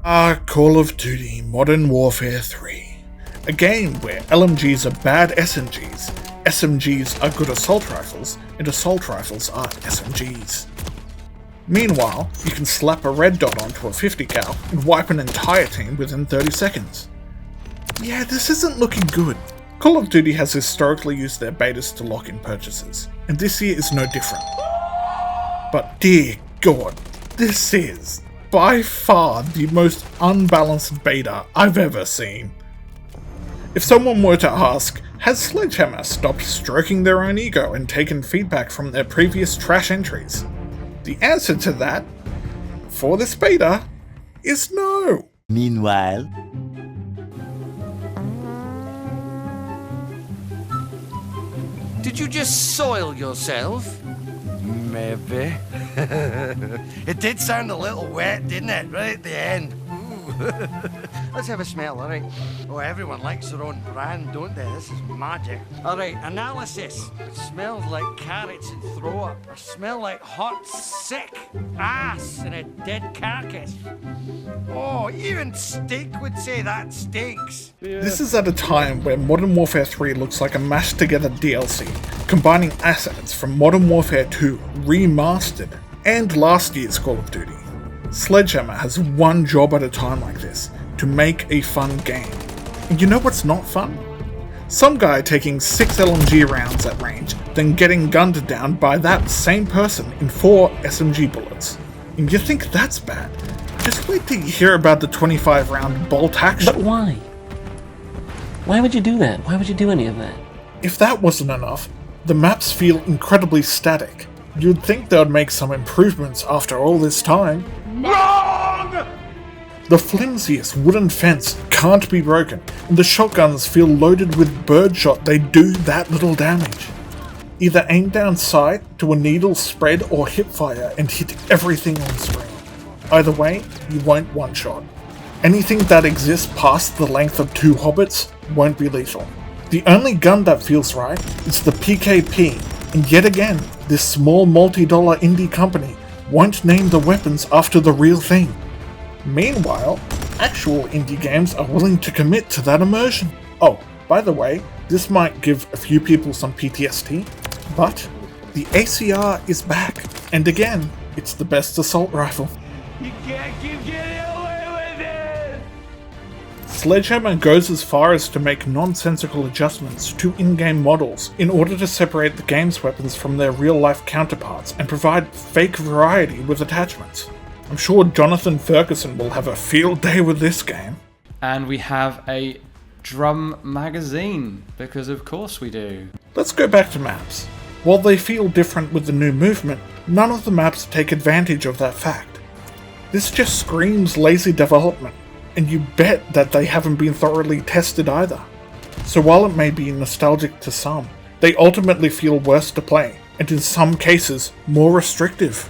Call of Duty Modern Warfare 3. A game where LMGs are bad SMGs, SMGs are good assault rifles, and assault rifles are SMGs. Meanwhile, you can slap a red dot onto a 50 cal and wipe an entire team within 30 seconds. Yeah, this isn't looking good. Call of Duty has historically used their betas to lock in purchases, and this year is no different. But dear God, this is by far the most unbalanced beta I've ever seen. If someone were to ask, has Sledgehammer stopped stroking their own ego and taken feedback from their previous trash entries? The answer to that, for this beta, is no. Meanwhile, did you just soil yourself? Maybe. It did sound a little wet, didn't it? Right at the end. Let's have a smell, alright? Oh, everyone likes their own brand, don't they? This is magic. Alright, analysis. It smells like carrots and throw up. Or smell like hot, sick ass and a dead carcass. Oh, even Steak would say that stinks. This is at a time where Modern Warfare 3 looks like a mashed together DLC, combining assets from Modern Warfare 2 remastered and last year's Call of Duty. Sledgehammer has one job at a time like this, to make a fun game. And you know what's not fun? Some guy taking 6 LMG rounds at range, then getting gunned down by that same person in 4 SMG bullets. And you think that's bad? Just wait till you hear about the 25 round bolt action. But why? Why would you do that? Why would you do any of that? If that wasn't enough, the maps feel incredibly static. You'd think they'd make some improvements after all this time. Wrong! The flimsiest wooden fence can't be broken, and the shotguns feel loaded with birdshot. They do that little damage. Either aim down sight, do a needle spread, or hip fire and hit everything on screen. Either way, you won't one-shot. Anything that exists past the length of 2 hobbits won't be lethal. The only gun that feels right is the PKP, and yet again, this small multi-dollar indie company won't name the weapons after the real thing. Meanwhile, actual indie games are willing to commit to that immersion. Oh, by the way, this might give a few people some PTSD, but the ACR is back, and again, it's the best assault rifle. You can't keep getting away with it! Sledgehammer goes as far as to make nonsensical adjustments to in-game models in order to separate the game's weapons from their real-life counterparts and provide fake variety with attachments. I'm sure Jonathan Ferguson will have a field day with this game. And we have a drum magazine, because of course we do. Let's go back to maps. While they feel different with the new movement, none of the maps take advantage of that fact. This just screams lazy development, and you bet that they haven't been thoroughly tested either. So while it may be nostalgic to some, they ultimately feel worse to play, and in some cases, more restrictive.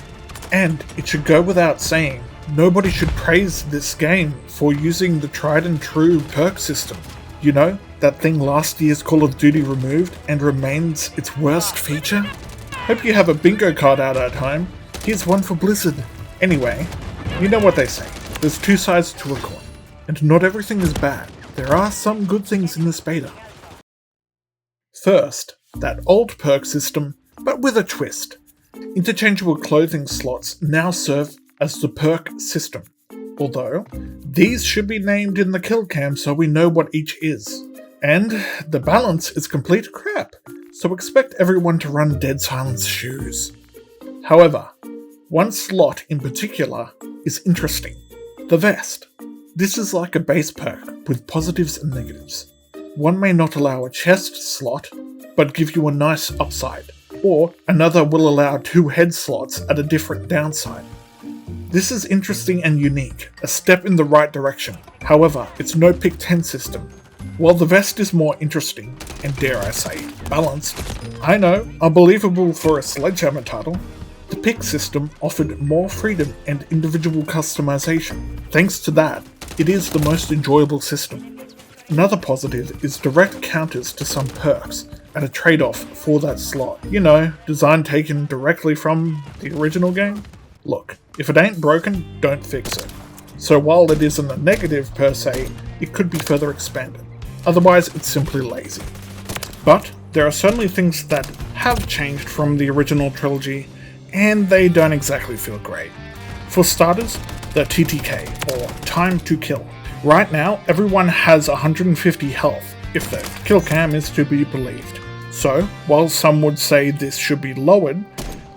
And it should go without saying, nobody should praise this game for using the tried and true perk system. You know, that thing last year's Call of Duty removed and remains its worst feature? Hope you have a bingo card out at home. Here's one for Blizzard. Anyway, you know what they say, there's 2 sides to a coin, and not everything is bad. There are some good things in this beta. First, that old perk system, but with a twist. Interchangeable clothing slots now serve as the perk system, although these should be named in the kill cam so we know what each is. And the balance is complete crap, so expect everyone to run Dead Silence shoes. However, one slot in particular is interesting. The vest. This is like a base perk with positives and negatives. One may not allow a chest slot, but give you a nice upside, or another will allow 2 head slots at a different downside. This is interesting and unique, a step in the right direction. However, it's no pick 10 system. While the vest is more interesting, and dare I say, balanced, I know, unbelievable for a Sledgehammer title, the pick system offered more freedom and individual customization. Thanks to that, it is the most enjoyable system. Another positive is direct counters to some perks, at a trade-off for that slot. You know, design taken directly from the original game? Look, if it ain't broken, don't fix it. so while it isn't a negative per se, it could be further expanded. Otherwise, it's simply lazy. But there are certainly things that have changed from the original trilogy, and they don't exactly feel great. For starters, the TTK, or time to kill. Right now, everyone has 150 health, if the kill cam is to be believed. So, while some would say this should be lowered,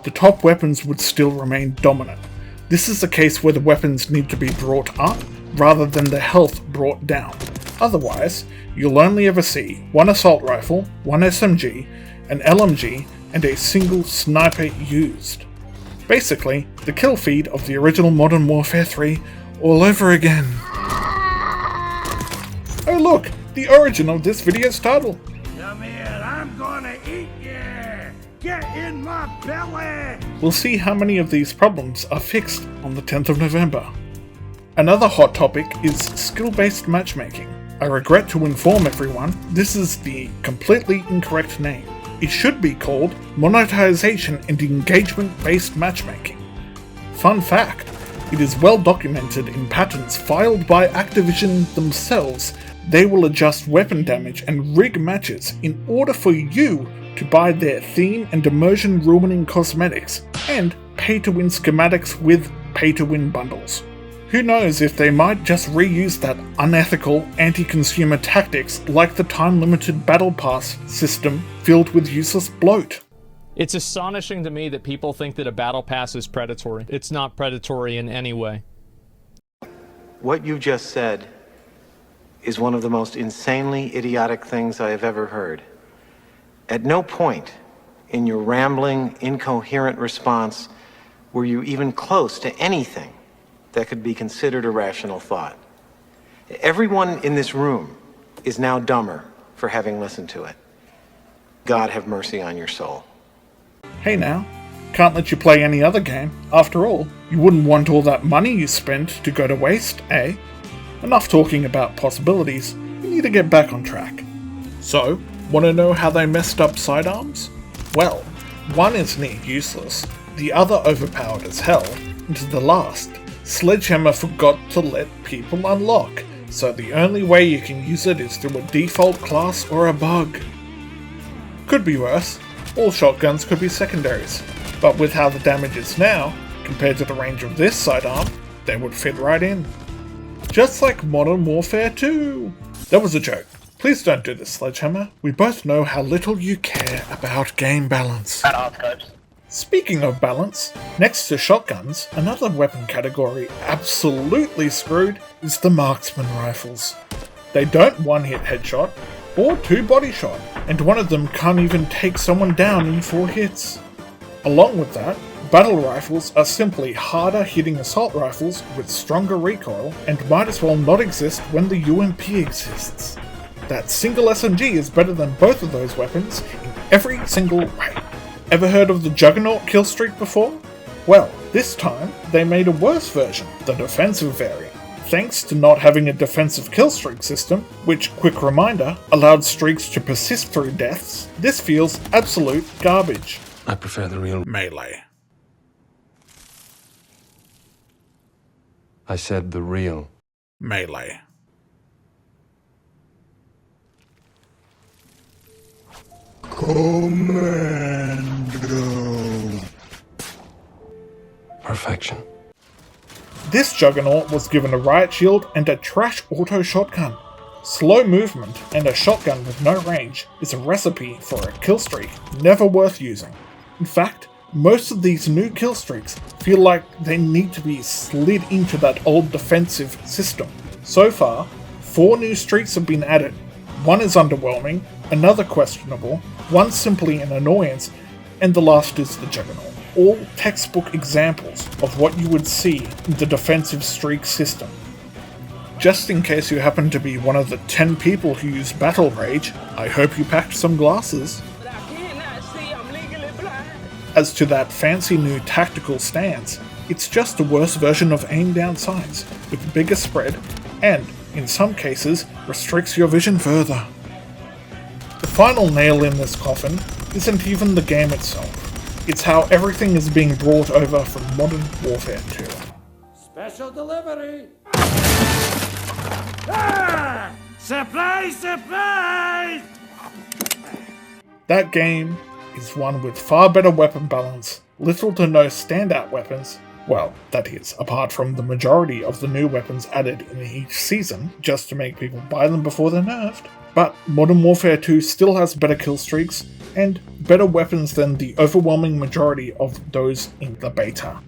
the top weapons would still remain dominant. This is a case where the weapons need to be brought up, rather than the health brought down. Otherwise, you'll only ever see one assault rifle, one SMG, an LMG, and a single sniper used. Basically, the kill feed of the original Modern Warfare 3 all over again. Oh look, the origin of this video's title. Come here, I'm gonna eat you! Get in my belly! We'll see how many of these problems are fixed on the 10th of November. Another hot topic is skill-based matchmaking. I regret to inform everyone, this is the completely incorrect name. It should be called monetization and engagement-based matchmaking. Fun fact, it is well documented in patents filed by Activision themselves. They will adjust weapon damage and rig matches in order for you to buy their theme and immersion ruining cosmetics, and pay-to-win schematics with pay-to-win bundles. Who knows if they might just reuse that unethical anti-consumer tactics like the time-limited battle pass system filled with useless bloat. It's astonishing to me that people think that a battle pass is predatory. It's not predatory in any way. What you just said is one of the most insanely idiotic things I have ever heard. At no point in your rambling, incoherent response were you even close to anything that could be considered a rational thought. Everyone in this room is now dumber for having listened to it. God have mercy on your soul. Hey now, can't let you play any other game. After all, you wouldn't want all that money you spent to go to waste, eh? Enough talking about possibilities, we need to get back on track. So, want to know how they messed up sidearms? Well, one is near useless, the other overpowered as hell, and the last, Sledgehammer forgot to let people unlock, so the only way you can use it is through a default class or a bug. Could be worse, all shotguns could be secondaries, but with how the damage is now, compared to the range of this sidearm, they would fit right in. Just like Modern Warfare 2! That was a joke. Please don't do this, Sledgehammer. We both know how little you care about game balance. Speaking of balance, next to shotguns, another weapon category absolutely screwed is the marksman rifles. They don't one-hit headshot, or two body shot, and one of them can't even take someone down in 4 hits. Along with that, battle rifles are simply harder hitting assault rifles with stronger recoil and might as well not exist when the UMP exists. That single SMG is better than both of those weapons in every single way. Ever heard of the Juggernaut killstreak before? Well, this time they made a worse version, the defensive variant. Thanks to not having a defensive killstreak system, which, quick reminder, allowed streaks to persist through deaths, this feels absolute garbage. I prefer the real Melee. I said the real. Melee. Commando. Perfection. This Juggernaut was given a riot shield and a trash auto shotgun. Slow movement and a shotgun with no range is a recipe for a killstreak never worth using. In fact, most of these new killstreaks feel like they need to be slid into that old defensive system. So far, 4 new streaks have been added. One is underwhelming, another questionable, one simply an annoyance, and the last is the Juggernaut. All textbook examples of what you would see in the defensive streak system. Just in case you happen to be one of the 10 people who use Battle Rage, I hope you packed some glasses. As to that fancy new tactical stance, it's just a worse version of aim down sights, with bigger spread, and, in some cases, restricts your vision further. The final nail in this coffin isn't even the game itself. It's how everything is being brought over from Modern Warfare 2. Special delivery! Surprise, surprise! That game is one with far better weapon balance, little to no standout weapons, well, that is, apart from the majority of the new weapons added in each season, just to make people buy them before they're nerfed. But Modern Warfare 2 still has better kill streaks, and better weapons than the overwhelming majority of those in the beta.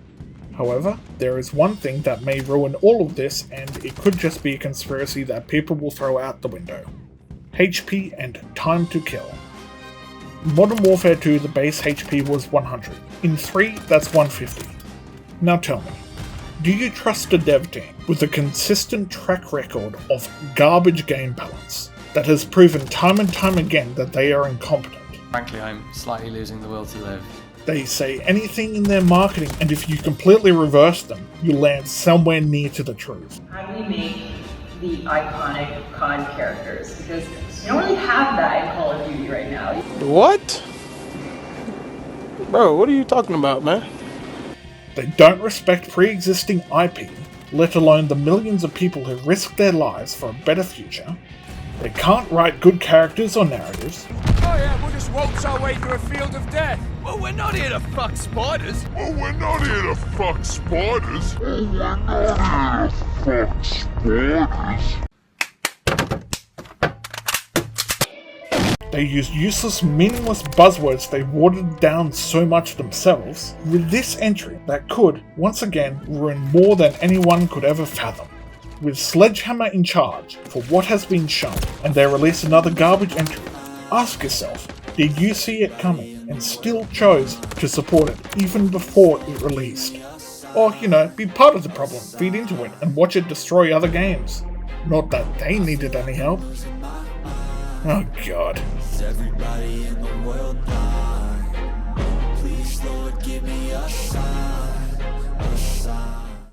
However, there is one thing that may ruin all of this, and it could just be a conspiracy that people will throw out the window. HP and time to kill. In Modern Warfare 2, the base HP was 100. In 3, that's 150. Now tell me, do you trust a dev team with a consistent track record of garbage game balance that has proven time and time again that they are incompetent? Frankly, I'm slightly losing the will to live. They say anything in their marketing, and if you completely reverse them, you land somewhere near to the truth. How do we make the iconic COD characters? Because you don't really have that in Call of Duty right now. What? Bro, what are you talking about, man? They don't respect pre-existing IP, let alone the millions of people who risk their lives for a better future. They can't write good characters or narratives. Oh yeah, we'll just waltz our way through a field of death. Well, we're not here to fuck spiders. They use useless, meaningless buzzwords they watered down so much themselves with this entry that could, once again, ruin more than anyone could ever fathom. With Sledgehammer in charge for what has been shown, and they release another garbage entry, ask yourself, did you see it coming and still chose to support it even before it released? Or, be part of the problem, feed into it, and watch it destroy other games. Not that they needed any help. Oh god. Everybody in the world